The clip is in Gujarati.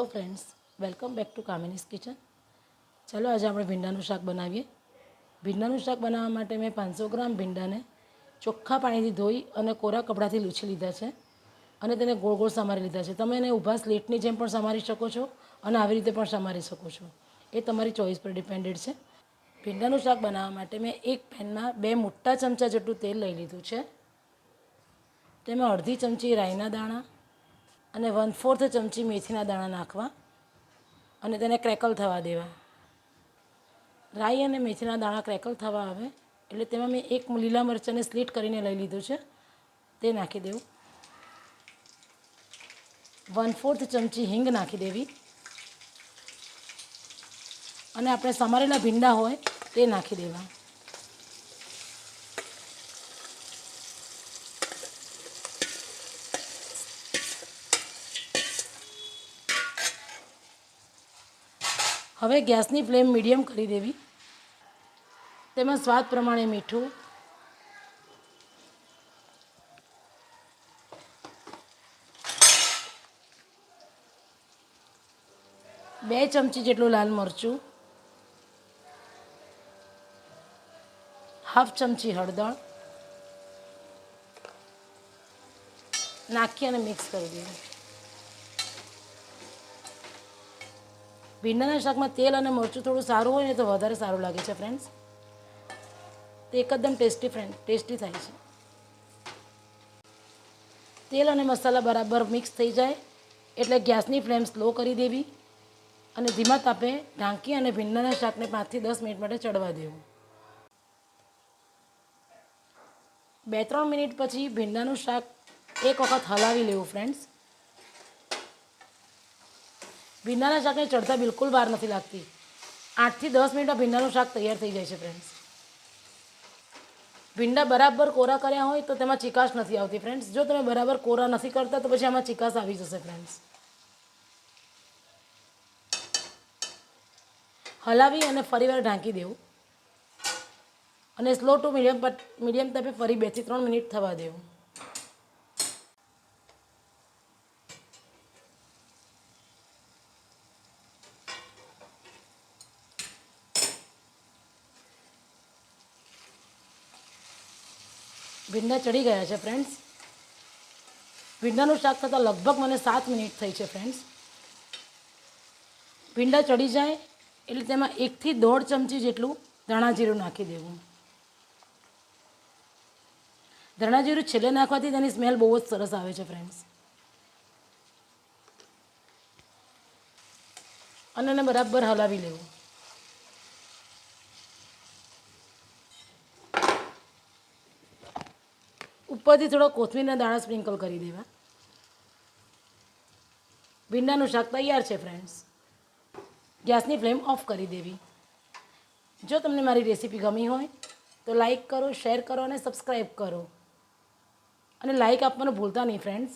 Hello friends, welcome back to Kamini's kitchen. ચાલો આજે આપણે ભીંડાનું શાક બનાવીએ. ભીંડાનું શાક બનાવવા માટે મેં 500 ગ્રામ ભીંડાને ચોખ્ખા પાણીથી ધોઈ અને કોરા કપડાથી લૂછી લીધા છે અને તેને ગોળ ગોળ સમારી લીધા છે. તમે એને ઊભા સ્લેટની જેમ પણ સમારી શકો છો અને આવી રીતે પણ સમારી શકો છો. એ તમારી ચોઈસ પર ડિપેન્ડેડ છે. ભીંડાનું શાક બનાવવા માટે મેં એક પેનમાં 2 મોટા ચમચા જેટલું તેલ લઈ લીધું છે. તેમાં અડધી ચમચી રાઈના દાણા અને 1/4 ચમચી મેથીના દાણા નાખવા અને તેને ક્રેકલ થવા દેવા. રાઈ અને મેથીના દાણા ક્રેકલ થવા આવે એટલે તેમાં મેં એક લીલા મરચાંને સ્લીટ કરીને લઈ લીધું છે, તે નાખી દેવું. 1/4 ચમચી હિંગ નાખી દેવી અને આપણે સમારેલા ભીંડા હોય તે નાખી દેવા. હવે ગેસની ફ્લેમ મીડિયમ કરી દેવી. તેમાં સ્વાદ પ્રમાણે મીઠું, બે ચમચી જેટલું લાલ મરચું, 1/2 ચમચી હળદર નાખી અને મિક્સ કરી દેવું. ભીંડાના શાકમાં તેલ અને મરચું થોડું સારું હોય ને તો વધારે સારું લાગે છે ફ્રેન્ડ્સ. તે એકદમ ટેસ્ટી થાય છે. તેલ અને મસાલા બરાબર મિક્સ થઈ જાય એટલે ગેસની ફ્લેમ સ્લો કરી દેવી અને ધીમા તાપે ઢાંકી અને ભીંડાના શાકને 5 થી 10 મિનિટ માટે ચડવા દેવું. 2-3 મિનિટ પછી ભીંડાનું શાક એક વખત હલાવી લેવું ફ્રેન્ડ્સ. ભીંડાના શાકને ચડતા બિલકુલ વાર નથી લાગતી. 8 થી 10 મિનિટમાં ભીંડાનું શાક તૈયાર થઈ જાય છે ફ્રેન્ડ્સ. ભીંડા બરાબર કોરા કર્યા હોય તો તેમાં ચીકાશ નથી આવતી ફ્રેન્ડ્સ. જો તમે બરાબર કોરા નથી કરતા તો પછી આમાં ચીકાશ આવી જશે ફ્રેન્ડ્સ. હલાવી અને ફરીવાર ઢાંકી દેવું અને સ્લો ટુ મીડિયમ તાપે ફરી 2 થી 3 મિનિટ થવા દેવું. ભીંડા ચડી ગયા છે ફ્રેન્ડ્સ. ભીંડાનું શાક થતાં લગભગ મને 7 મિનિટ થઈ છે ફ્રેન્ડ્સ. ભીંડા ચડી જાય એટલે તેમાં 1 થી 1.5 ચમચી જેટલું ધાણા જીરું નાખી દેવું. ધાણા જીરું છેલ્લે નાખવાથી તેની સ્મેલ બહુ જ સરસ આવે છે ફ્રેન્ડ્સ. અને એને બરાબર હલાવી લેવું. ઉપરથી થોડો કોથમીરના દાણા સ્પ્રિંકલ કરી દેવા. ભીંડાનું શાક તૈયાર છે ફ્રેન્ડ્સ. ગેસની ફ્લેમ ઓફ કરી દેવી. જો તમને મારી રેસીપી ગમી હોય તો લાઈક કરો, શેર કરો અને સબસ્ક્રાઈબ કરો. અને લાઈક આપવાનું ભૂલતા નહીં ફ્રેન્ડ્સ.